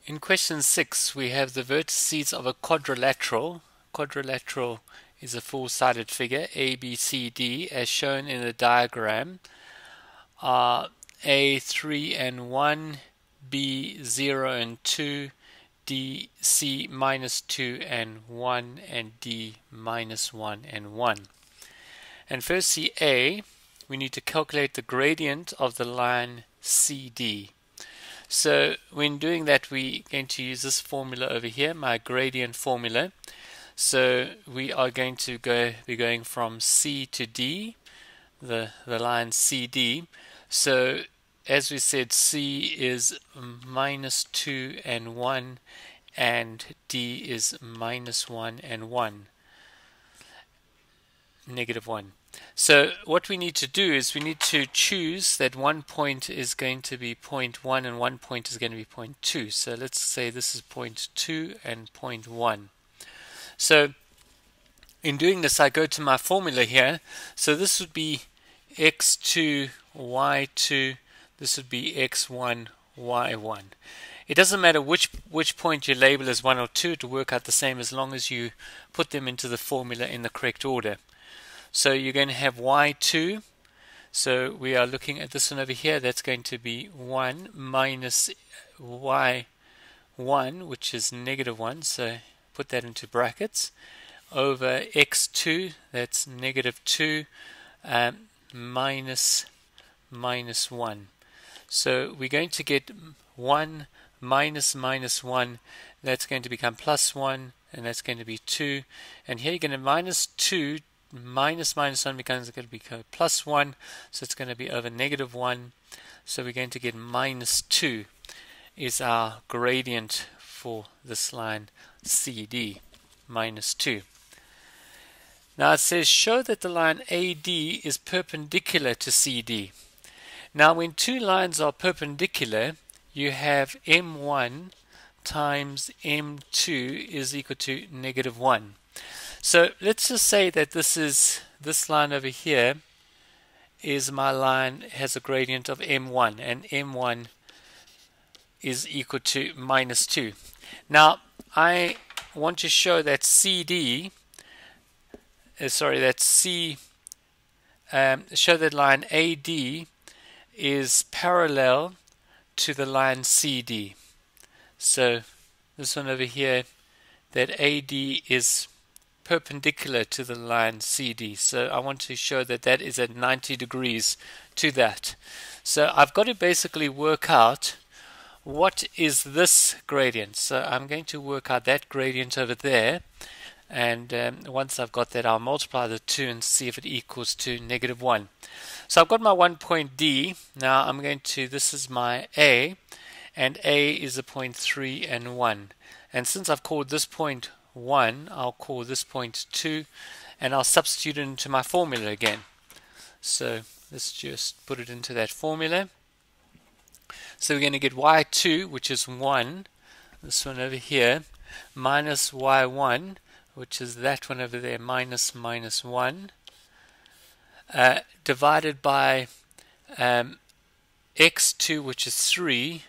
In question 6, we have the vertices of a quadrilateral. Quadrilateral is a four-sided figure, A, B, C, D, as shown in the diagram. A 3 and 1, B 0 and 2, D, C minus 2 and 1, and D minus 1 and 1. And first see A, we need to calculate the gradient of the line CD. So when doing that, we're going to use this formula over here, my gradient formula. So we are going to be going from C to D, the line CD. So as we said, C is minus 2 and 1, and D is minus 1 and 1, negative 1. So what we need to do is we need to choose that one point is going to be point 1 and one point is going to be point 2. So let's say this is point 2 and point 1. So in doing this, I go to my formula here. So this would be x2, y2. This would be x1, y1. It doesn't matter which point you label as 1 or 2. It will work out the same as long as you put them into the formula in the correct order. So you're going to have y2. So we are looking at this one over here. That's going to be 1 minus y1, which is negative 1. So put that into brackets. Over x2, that's negative 2, minus 1. So we're going to get 1 minus 1. That's going to become plus 1, and that's going to be 2. And here you're going to minus 2. Minus 1 becomes going to be plus 1, so it's going to be over negative 1. So we're going to get minus 2 is our gradient for this line CD, minus 2. Now it says show that the line AD is perpendicular to CD. Now when two lines are perpendicular, you have M1 times M2 is equal to negative 1. So let's just say that this line over here is my line, has a gradient of M1, and M1 is equal to minus 2. Now I want to show that show that line AD is parallel to the line CD. So this one over here, that AD is perpendicular to the line CD. So I want to show that that is at 90 degrees to that. So I've got to basically work out what is this gradient. So I'm going to work out that gradient over there, and once I've got that, I'll multiply the two and see if it equals to negative 1. So I've got my 1 point D. Now I'm going to, this is my A, and A is the point 3 and 1. And since I've called this point 1, I'll call this point 2, and I'll substitute it into my formula again. So let's just put it into that formula. So we're going to get y2, which is 1, this one over here, minus y1, which is that one over there, minus 1, divided by x2, which is 3,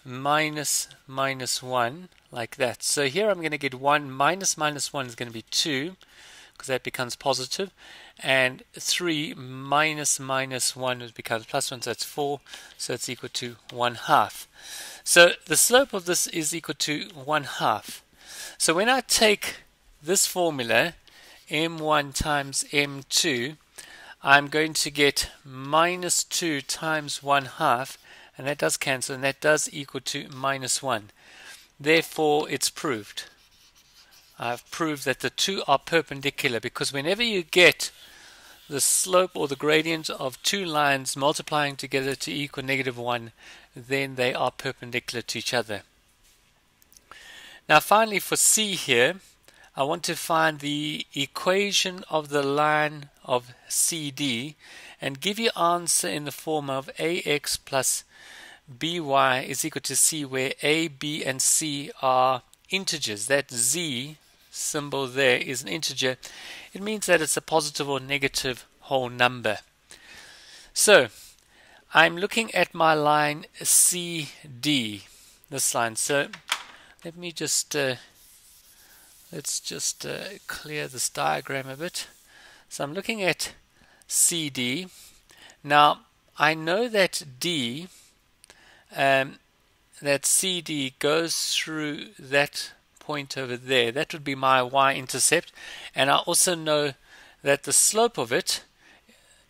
minus 1, like that. So here I'm going to get 1 minus 1 is going to be 2, because that becomes positive, and 3 minus 1 becomes plus 1, so that's 4, so it's equal to 1/2. So the slope of this is equal to 1/2. So when I take this formula, M1 times M2, I'm going to get minus 2 times 1/2, and that does cancel, and that does equal to minus 1. Therefore, it's proved. I've proved that the two are perpendicular, because whenever you get the slope or the gradient of two lines multiplying together to equal negative 1, then they are perpendicular to each other. Now finally for C here, I want to find the equation of the line of CD and give you answer in the form of AX plus BY is equal to C, where A, B, and C are integers. That Z symbol there is an integer. It means that it's a positive or negative whole number. So I'm looking at my line CD, this line. So let me just let's just clear this diagram a bit. So I'm looking at CD. Now I know that D, that CD goes through that point over there. That would be my y-intercept, and I also know that the slope of it,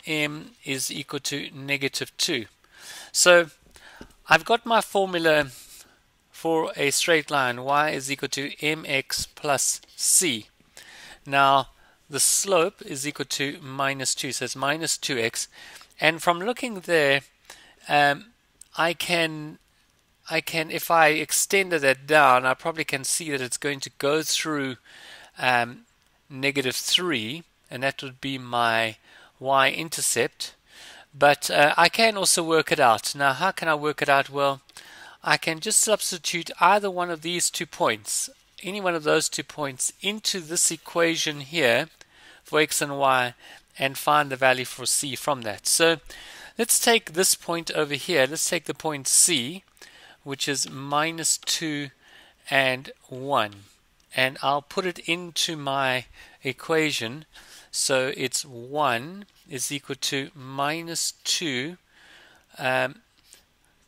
m, is equal to -2. So I've got my formula for a straight line. Y is equal to mx plus c. Now the slope is equal to -2, so it's -2x. And from looking there, I can, if I extended that down, I probably can see that it's going to go through -3, and that would be my y-intercept. But I can also work it out. Now, how can I work it out? Well, I can just substitute either one of these 2 points, any one of those 2 points, into this equation here for x and y, and find the value for c from that. So let's take this point over here. Let's take the point C, which is -2 and 1, and I'll put it into my equation. So it's 1 is equal to -2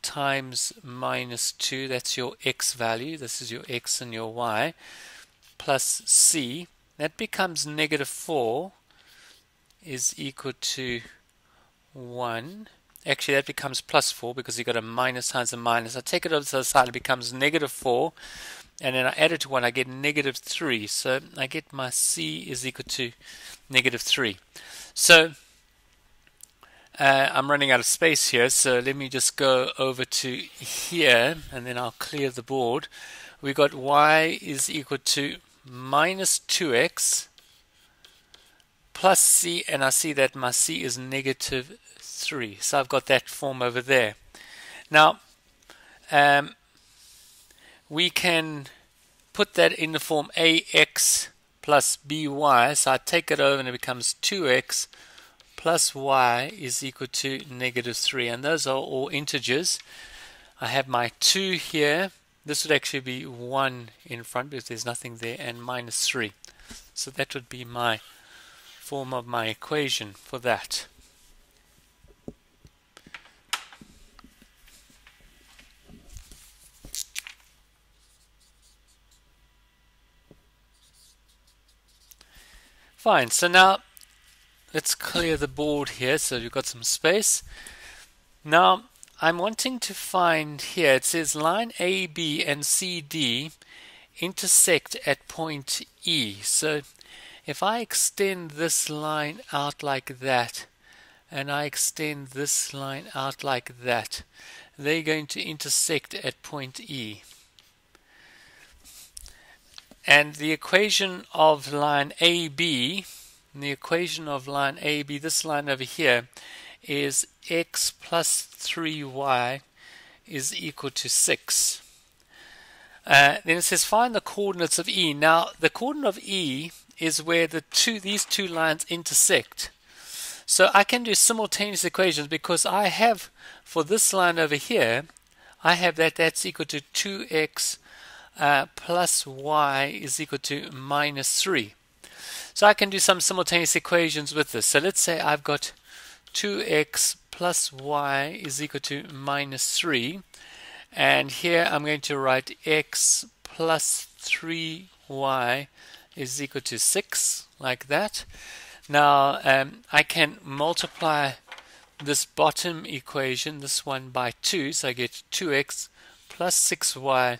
times -2, that's your x value, this is your x and your y, plus c, that becomes -4 is equal to 1. Actually, that becomes +4 because you got a minus times a minus. I take it over to the side, it becomes -4, and then I add it to 1, I get -3. So I get my c is equal to -3. So I'm running out of space here, so let me just go over to here, and then I'll clear the board. We got y is equal to -2x plus c, and I see that my c is -3. So I've got that form over there. Now, we can put that in the form ax plus by. So I take it over and it becomes 2x plus y is equal to -3. And those are all integers. I have my 2 here. This would actually be 1 in front because there's nothing there, and -3. So that would be my form of my equation for that. Fine, so now let's clear the board here so you've got some space. Now I'm wanting to find here, it says line AB and CD intersect at point E. So if I extend this line out like that, and I extend this line out like that, they're going to intersect at point E. And the equation of line AB, this line over here, is x plus 3y is equal to 6. Then it says find the coordinates of E. Now the coordinate of E is where these two lines intersect. So I can do simultaneous equations because I have, for this line over here, I have that's equal to 2x plus y is equal to -3. So I can do some simultaneous equations with this. So let's say I've got 2x plus y is equal to -3, and here I'm going to write x plus 3y is equal to 6, like that. Now I can multiply this bottom equation, this one, by 2, so I get 2x plus 6y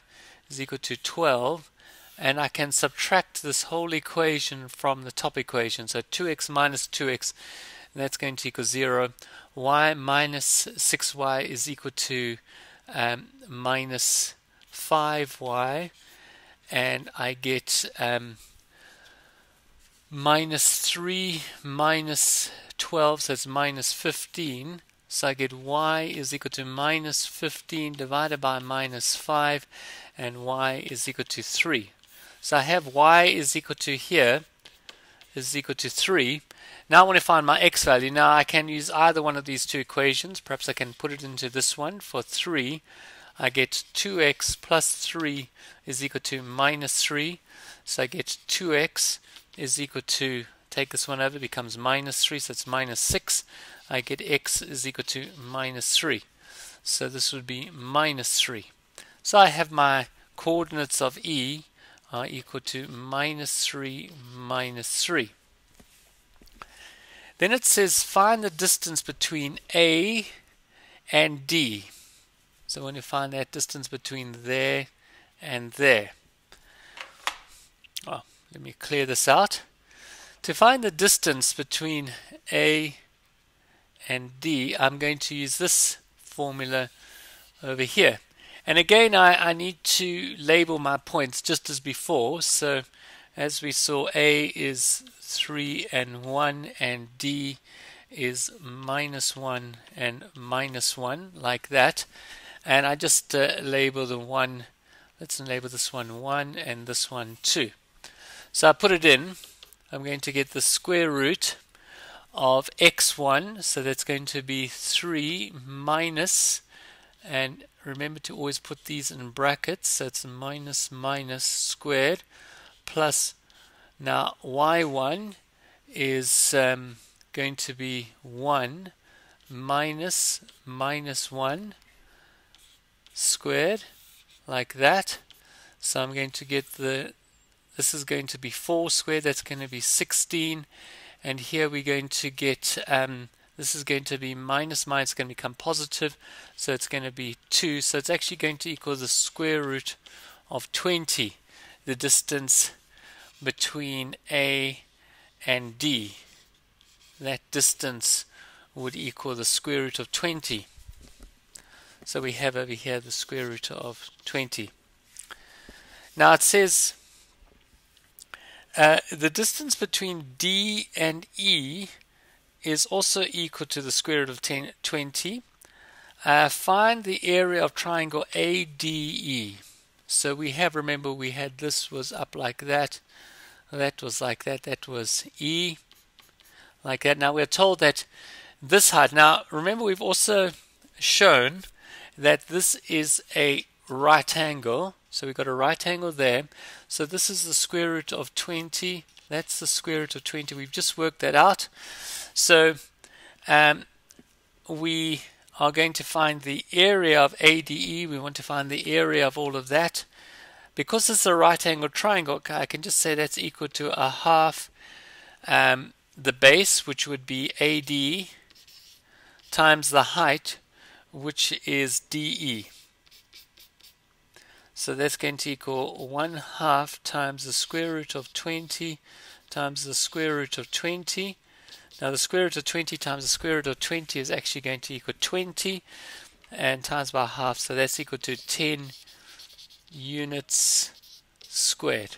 is equal to 12, and I can subtract this whole equation from the top equation. So 2x minus 2x, that's going to equal 0. Y minus 6y is equal to minus 5y, and I get minus 3 minus 12, so it's minus 15. So I get y is equal to minus 15 divided by minus 5, and y is equal to 3. So I have y is equal to here is equal to 3. Now I want to find my x value. Now I can use either one of these two equations. Perhaps I can put it into this one for 3. I get 2x plus 3 is equal to minus 3. So I get 2x is equal to, take this one over, becomes minus 3, so it's minus 6. I get x is equal to minus 3. So this would be minus 3. So I have my coordinates of E are equal to minus 3, minus 3. Then it says find the distance between A and D. So I want to find that distance between there and there. Oh, let me clear this out. To find the distance between A and D, I'm going to use this formula over here. And again, I need to label my points just as before. So as we saw, A is 3 and 1, and D is minus 1 and minus 1, like that. And I just label the one, let's label this one 1 and this one 2. So I put it in. I'm going to get the square root of x1, so that's going to be 3 minus, and remember to always put these in brackets, so it's minus minus squared, plus, now y1 is going to be 1 minus minus 1 squared, like that. So I'm going to get this is going to be 4 squared, that's going to be 16, and here we're going to get, this is going to be minus minus, it's going to become positive, so it's going to be 2, so it's actually going to equal the square root of 20, the distance between A and D. That distance would equal the square root of 20. So we have over here the square root of 20. Now it says the distance between D and E is also equal to the square root of 20. Find the area of triangle ADE. So we have, remember, we had this was up like that, that was like that, that was E, like that. Now we're told that this height, now remember we've also shown that this is a right angle, so we've got a right angle there, so this is the square root of 20, that's the square root of 20, we've just worked that out. So we are going to find the area of ADE, we want to find the area of all of that. Because it's a right angle triangle, I can just say that's equal to a half the base, which would be AD, times the height, which is DE. So that's going to equal 1/2 times the square root of 20 times the square root of 20. Now the square root of 20 times the square root of 20 is actually going to equal 20, and times by half, so that's equal to 10 units squared.